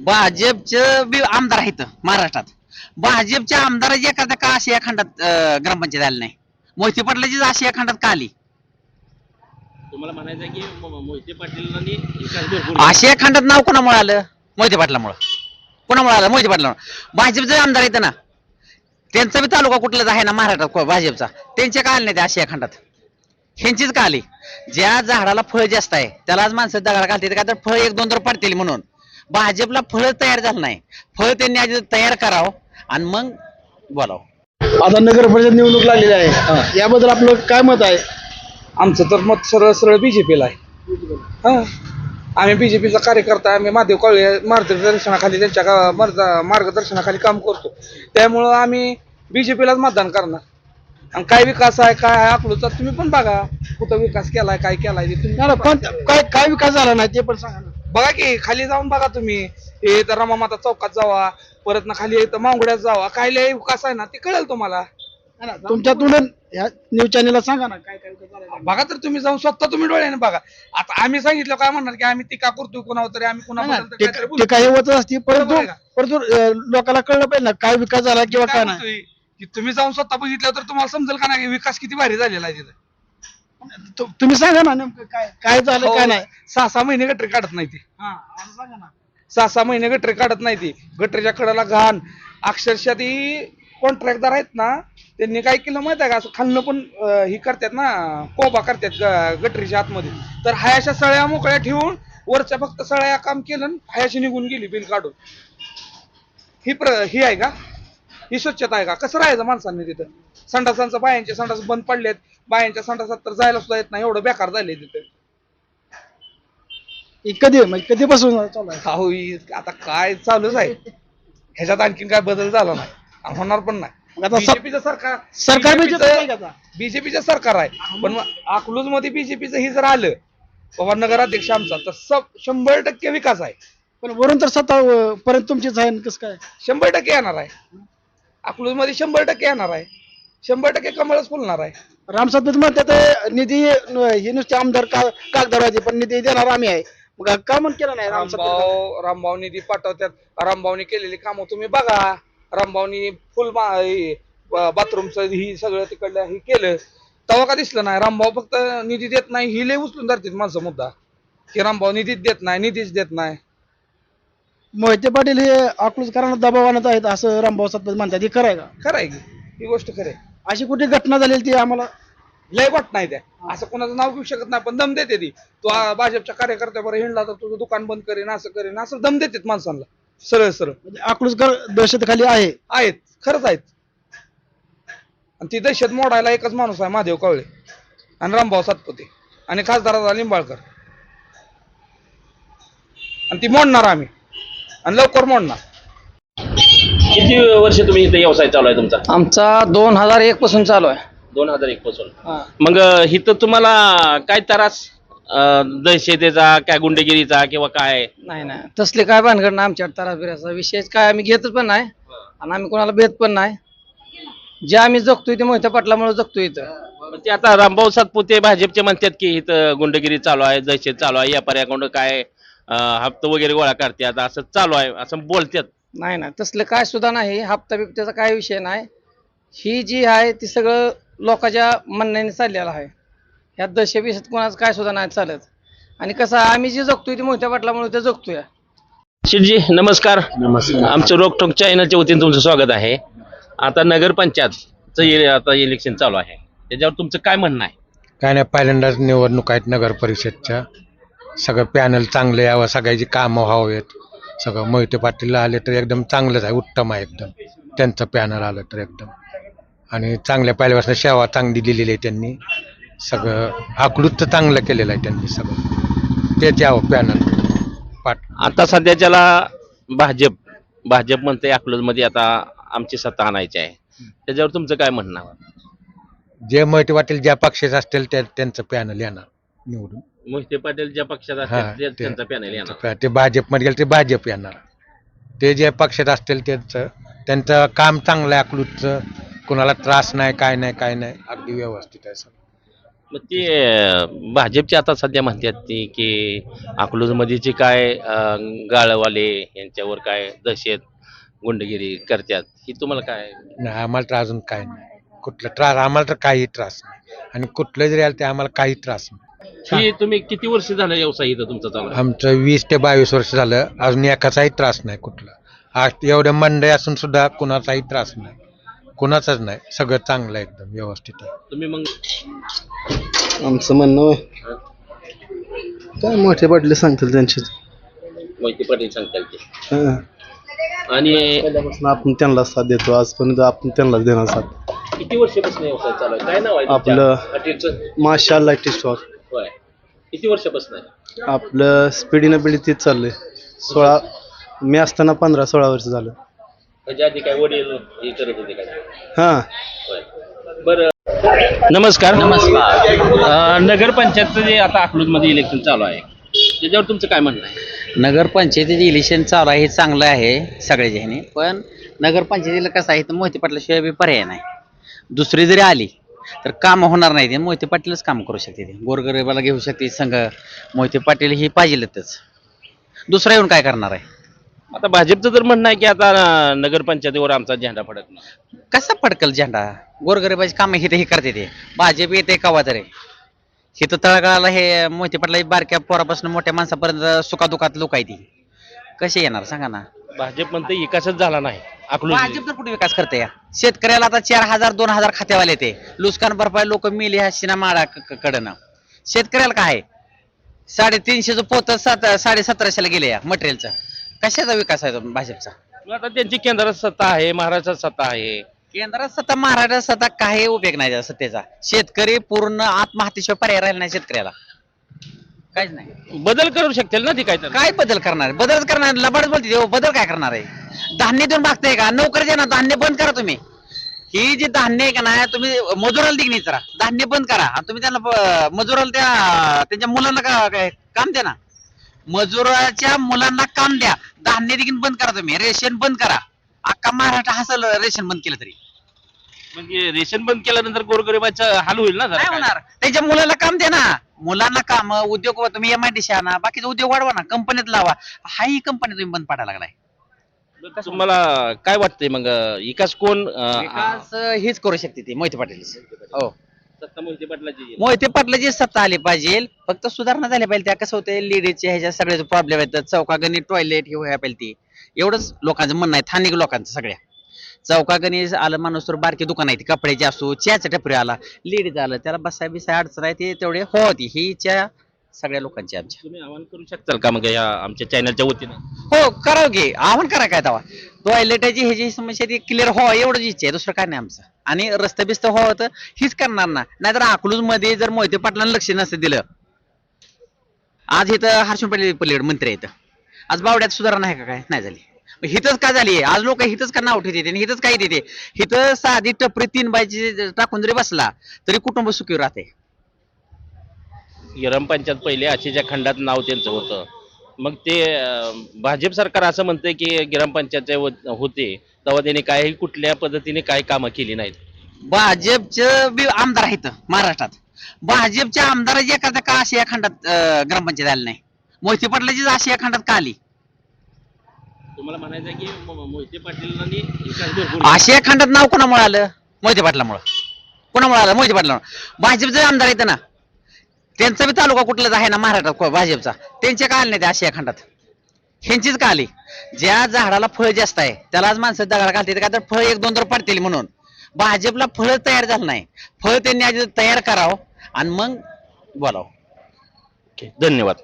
भाजपचे बी आमदार आहेत महाराष्ट्रात. भाजपच्या आमदाराची एखाद्या का आशिया खंडात ग्रामपंचायत आली नाही. मोहिते पाटलाची आशिया खंडात का आली? तुम्हाला म्हणायचं आहे की मोहिते पाटीलांनी विकास भरपूर आशिया खंडात नाव कोणामुळे आलं? मोहिते पाटलामुळं. कोणामुळे आलं? मोहिते पाटलामुळे. भाजपचे आमदार आहेत ना, त्यांचा बी तालुका कुठलाच आहे ना महाराष्ट्रात भाजपचा, त्यांचे का आले नाही ते आशिया खंडात? ह्यांचीच का आली? ज्या झाडाला फळ जास्त आहे त्यालाच माणसं दगड घालतात का, तर फळ एक दोन तर पडतील म्हणून. भाजपला फळ तयार झालं नाही. फळ त्यांनी आधी तयार करावं आणि मग बोलावं. आता नगर परिषद निवडणूक लागलेली आहे, याबद्दल आपलं काय मत आहे? आमचं तर मत सरळ सरळ बीजेपीला आहे. हा, आम्ही बीजेपीचा कार्यकर्ता आहे. आम्ही महादेव काळे मार्गदर्शनाखाली त्यांच्या मार्गदर्शनाखाली काम करतो, त्यामुळं आम्ही बीजेपीलाच मतदान करणार. आणि काय विकास आहे काय आहे अकलूजचा तुम्ही पण बघा, कुठं विकास केलाय काय केलाय ते तुम्ही नाही, नाही, काय काय विकास झाला नाही ते पण सांगा ना. बघा की खाली जाऊन बघा तुम्ही. हे तर रमामाता चौकात जावा, परत ना खाली इथं मांगड्यात जावा, काय लय विकास आहे ना ते कळेल तुम्हाला. तुमच्या तोंडून ह्या न्यूज चॅनलला सांगा ना काय काय विकास झाला. बघा तर तुम्ही जाऊन स्वतः तुम्ही डोळ्याने बघा. आता आम्ही सांगितलं काय म्हणणार की आम्ही टीका करतोय कोणावर तरी, आम्ही कुणाबद्दल तरी काहीतरी बोलतोय. ते काही होतच असते, बरोबर आहे परंतु का? लोकांना कळलं पाहिजे ना काय विकास झाला किंवा काय काय नाही. म्हणतोय की तुम्ही जाऊन स्वतः बघितलं तर तुम्हाला समजेल का नाही विकास किती भारी झालेला आहे तिथे. तुम्ही सांगा ना नेमकं काय काय झालं काय नाही. 6-6 महिने गटरी काढत नाही ती. हा, असं सांगा ना. 6-6 महिने गटरी काढत नाही ती. गटरीच्या कडेला घाण. अक्षरशः ती कॉन्ट्रॅक्टदार आहेत ना, त्यांनी काय केलं माहिती आहे का, असं खाल्लं पण ही करतात ना, कोबा करतात गटरीच्या आतमध्ये. तर हायाशा सळ्या मोकळ्या ठेवून वरच्या फक्त सळ्या काम केलं आणि हायाशी निघून गेली बिल काढून. ही आहे का? ही स्वच्छता आहे का? कसं राहायचं माणसांनी तिथं? संडासांचं बायांचे संडास बंद पडलेत, बायांच्या संडासात तर जायला सुद्धा येत नाही, एवढं बेकार झालंय तिथं. हे कधी म्हणजे कधीपासून चालू आहे? अहो आता काय चालूच आहे, ह्याच्यात आणखीन काय बदल झाला नाही आणि होणार पण नाही. आता बीजेपीचं सरकार बीजेपीचं सरकार आहे, पण अकलूज मध्ये बीजेपीचं ही जर आलं बाबा नगराध्यक्ष आमचा, तर 100% विकास आहे. पण वरून तर सत्ता पर्यंत तुमचीच आहे, कसं काय? 100% येणार आहे. अकलूज मध्ये 100% येणार आहे. 100% कमळच फुलणार आहे. राम सातपुते म्हणतात निधी हे नुसते आमदार कागदार पण निधी देणार आम्ही आहे. मग का म्हणून केलं नाही राम सातपुते? रामभाऊ निधी पाठवतात. रामभाऊनी केलेली कामं तुम्ही बघा. रामभाऊनी फुल बाथरूमचं ही सगळं तिकडलं ही केलं, तेव्हा का दिसलं नाही? रामभाऊ फक्त निधी देत नाही, ही लय उचलून धरतील माणसं मुद्दा, की रामभाऊ निधीच देत नाही, निधीच देत नाही. मोहिते पाटील हे अकलूजकरांना दबाव आणत आहेत असं रामभाऊ सातपुते म्हणतात, हे खरं आहे का? खरं आहे की ही गोष्ट खरं आहे. अशी कुठे घटना झालेली ती आम्हाला लय वाट नाही त्या, असं कोणाचं नाव घेऊ शकत नाही, पण दम देते ती. तो भाजपच्या कार्यकर्त्यावर हिंडला तर तुझं दुकान बंद करेन, असं दम देतात माणसांना सरळ सरळ. म्हणजे अकलूजकर दहशतखाली आहे. आहेत, खरंच आहेत. आणि ती दहशत मोडायला एकच माणूस आहे, महादेव कावळे आणि रामभाऊ सातपुते आणि खासदार लिंबाळकर. आणि ती मोडणार आम्ही, आणि लवकर मोडणार. किती वर्ष तुम्ही इथे व्यवसाय चालू आहे तुमचा? आमचा 2001 पासून चालू आहे. 2001 पासून. मग इथं तुम्हाला काय त्रास, दहशतीचा काय, गुंडगिरीचा किंवा काय? नाही नाही तसले काय भानगड नाही आमच्या तरासबिराचा विषयच काय आम्ही घेतच पण नाही आणि आम्ही कोणाला भेट पण नाही. जे आम्ही जगतोय ते मोहिते पाटलामुळे जगतोय इथं. ते आता रामभाऊ सातपुते भाजपचे म्हणतात की इथं गुंडगिरी चालू आहे, दहशत चालू आहे, या पर्याकडून काय हप्ता वगैरे गोळा करतात, असं चालू आहे असं बोलतात. नाही नाही तसलं काय सुद्धा नाही. हप्ता बिप्त्याचा काय विषय नाही. ही जी आहे ती सगळं लोकांच्या म्हणण्याने चाललेलं आहे. ह्यात दहशत कोणाचं काय सुद्धा नाही चालत. आणि कसं आम्ही जे जगतोय ते मोहिते पाटलामुळे ते जगतोय. शिरजी नमस्कार. आमचं रोकठोक चॅनलच्या वतीने तुमचं स्वागत आहे. आता नगरपंचायतचं आता इलेक्शन चालू आहे, त्याच्यावर तुमचं काय म्हणणं आहे? काय नाही, पहिल्यांदाच निवडणूक आहेत नगर परिषदच्या. सगळं पॅनल चांगलं यावं, सगळ्याची कामं व्हावेत. सगळं मोहिते पाटील आले तर एकदम चांगलंच आहे, उत्तम आहे एकदम. त्यांचं पॅनल आलं तर एकदम, आणि चांगल्या पहिल्यापासून सेवा चांगली दिलेली आहे त्यांनी. सगळं अकलूजचं चांगलं केलेलं आहे त्यांनी सगळं. तेच यावं पॅनल. आता सध्याच्याला भाजप म्हणते अकलूजमध्ये आता आमची सत्ता आणायची आहे, त्याच्यावर तुमचं काय म्हणणं आहे? जे मोहिते पाटील ज्या पक्षाचे असतील त्यांचं पॅनल येणार निवडून. मोहिते पाटील ज्या पक्षात असतील त्यांचा पॅनल येणार. ते भाजपमध्ये गेले ते भाजप येणार. ते जे पक्षात असतील त्यांचं काम चांगलं आहे अकलूजचं. कुणाला त्रास नाही, काय नाही, काय नाही, अगदी व्यवस्थित आहे सगळं. मग ते भाजपचे आता सध्या म्हणतात ती की अकलूजमध्ये जे काय गाळवाले यांच्यावर काय दहशत गुंडगिरी करतात ही तुम्हाला काय नाही आम्हाला तर अजून काय नाही कुठलं त्रास आम्हाला तर काही त्रास नाही आणि कुठलं जरी आलं ते आम्हाला काही त्रास नाही ही तुम्ही किती वर्ष झालं व्यवसाय इथं तुमचा चालू आहे? आमचं 20 ते 22 वर्ष झालं अजून एकाचाही त्रास नाही कुठला आज एवढ्या मंडई असून सुद्धा कुणाचाही त्रास नाही कुणाचाच नाही सगळं चांगलं आहे एकदम व्यवस्थित आहे तुम्ही मग आमचं म्हणणं होय. काय मोठे पाटले सांगतील त्यांचे मोहिते पाटील सांगताल ते हं. आणि पहिल्यापासून आपण त्यांना साथ देतो आजपर्यंत आपण त्यांनाच देणार साथ. किती वर्षापासून व्यवसाय चालू आहे काय नाव आहे तुमच्या आपलं हॉटेलचं? माशाल्लाह टी स्टॉल. होय किती वर्षापासून आहे? आपलं पिढीनं पिढी तेच चाललंय 16 मी असताना 15-16 वर्ष झालं. त्याच्या आधी काय वडील हे करत होते काय? हा होय. बरं नमस्कार नगरपंचायतचं जे आता अकलूजमध्ये इलेक्शन चालू आहे त्याच्यावर तुमचं काय म्हणणं आहे? नगरपंचायतीचे इलेक्शन चालू आहे हे चांगलं आहे सगळ्याच्या ह्याने, पण नगरपंचायतीला कसं आहे तर मोहिते पाटलाशिवाय बी पर्याय नाही. दुसरी जरी आली तर काम होणार नाही ते मोहिते पाटीलच काम करू शकते ते गोरगरिबाला घेऊ शकते संघ मोहिते पाटील ही पाहिजेलच दुसरा येऊन काय करणार आहे. आता भाजपचं तर म्हणणं आहे की आता नगरपंचायतीवर आमचा झेंडा फडकणार. कसा फडकल झेंडा गोरगरिबाची कामं हे करते ते भाजप येते कवा तरी हे तर तळागाळाला हे मोहिते पाटला बारक्या पोरापासून मोठ्या माणसापर्यंत सुखादुखात लोक आहे ती कसे येणार सांगा ना. भाजप म्हणते विकासच झाला नाही अकलूज भाजप तर कुठे विकास करते या शेतकऱ्याला आता 4,000-2,000 खात्यावाले ते लुस्कान भरपाई लोक मिली ह्या सिनेमाळा कडनं शेतकऱ्याला काय 350चं पोत 1750ला गेले या मटेरियलचं कशाचा विकास आहे तो भाजपचा. आता त्यांची केंद्रात सत्ता आहे महाराष्ट्रात सत्ता आहे. केंद्रात सत्ता महाराष्ट्रात सत्ता काही उपयोग नाही त्या सत्तेचा. शेतकरी पूर्ण आत्महत्येशिवाय पर्याय राहिला नाही शेतकऱ्याला काहीच नाही. बदल करू शकतील ना ती काय तर काय बदल करणार बदल करणार लबाडच बोलते हो, बदल काय करणार आहे. धान्य देऊन मागताय का नोकरी द्या ना धान्य बंद करा तुम्ही. ही जी धान्य आहे का नाही तुम्ही मजुराला दिली जरा धान्य बंद करा आणि तुम्ही त्यांना मजुराला त्यांच्या मुलांना काय काम द्या ना. मजुराच्या मुलांना काम द्या धान्य देखील बंद करा तुम्ही रेशन बंद करा. अख्खा महाराष्ट्र हसल रेशन बंद केलं तरी म्हणजे रेशन बंद केल्यानंतर गोरगरिबाचा हाल होईल ना जरा काय काय? होणार. त्यांच्या मुलाला काम द्या ना मुलांना काम उद्योग तुम्ही MIDC आणा बाकीचे उद्योग वाढवा ना कंपनीत लावा. हाही कंपनी तुम्ही बंद पाडायला लागलाय. तुम्हाला काय वाटतंय मग विकास कोण विकास हेच करू शकते ती मोहिते पाटील. हो सत्ता मोहिते पाटलाची येईल. मोहिते पाटलाची सत्ता आली पाहिजे फक्त सुधारणा झाल्या पाहिजे. त्या कसं होतंय लेडीजच्या ह्याच्या सगळ्याचे प्रॉब्लेम आहेत चौकागणी टॉयलेट हे व्हायला पाहिजे ती एवढंच लोकांचं म्हणणं आहे स्थानिक लोकांचं सगळ्या चौकागणी आलं माणूस तर बारकी दुकान आहे ती कपड्याची असो चहाचा टपरी आला लेडीज आलं त्याला बसाय बिसाय अडचण आहे ते तेवढे होती ही इच्छा सगळ्या लोकांची आमच्या. तुम्ही आवाहन करू शकताल का मग या आमच्या चॅनलच्या वतीनं? हो करावं घे आव्हान करा काय तेव्हा टॉयलेटाची ह्याची समस्या ती क्लिअर हो एवढंच इच्छा आहे दुसरं काय नाही आमचं. आणि रस्ते बिस्त हो तर हीच करणार ना नाहीतर अकलूज मध्ये जर मोहिते पाटलांना लक्ष नसतं दिलं आज इथं हर्षण पलीकडे मंत्री आहेत आज बावड्यात सुधारणा आहे का काय नाही झाली. हिथंच का झाली आज लोक हिथंच का नाव ठेवते आणि हिथंच काय देते हिथं साधी टपरी 3 बायची टाकून जरी बसला तरी कुटुंब सुखी राहते. ग्रामपंचायत पहिले आशीच्या खंडात नाव त्यांचं होतं मग ते भाजप सरकार असं म्हणतंय की ग्रामपंचायत होते तेव्हा त्यांनी काही कुठल्या पद्धतीने काय कामं केली नाहीत. भाजपचे बी आमदार आहेत महाराष्ट्रात भाजपच्या आमदाराची एखाद्या का आशिया खंडात ग्रामपंचायत आली नाही मोहिते पाटलाचीच आशिया खंडात का आली. तुम्हाला म्हणायचं की मोहिते पाटीलांनी विकास भरपूर आशिया खंडात नाव कोणामुळे आलं मोहिते पाटलामुळं कोणामुळे आलं मोहिते पाटलामुळे. भाजपचे आमदार आहेत ना त्यांचा बी तालुका कुठलाच आहे ना महाराष्ट्रात भाजपचा त्यांच्या का आले नाही ते आशिया खंडात ह्यांचीच का आली. ज्या झाडाला फळ जास्त आहे त्याला आज माणसं दगड घालते का तर फळ 1-2 तर पडतील म्हणून भाजपला फळ तयार झालं नाही. फळ त्यांनी आधी तयार करावं आणि मग बोलावं. धन्यवाद.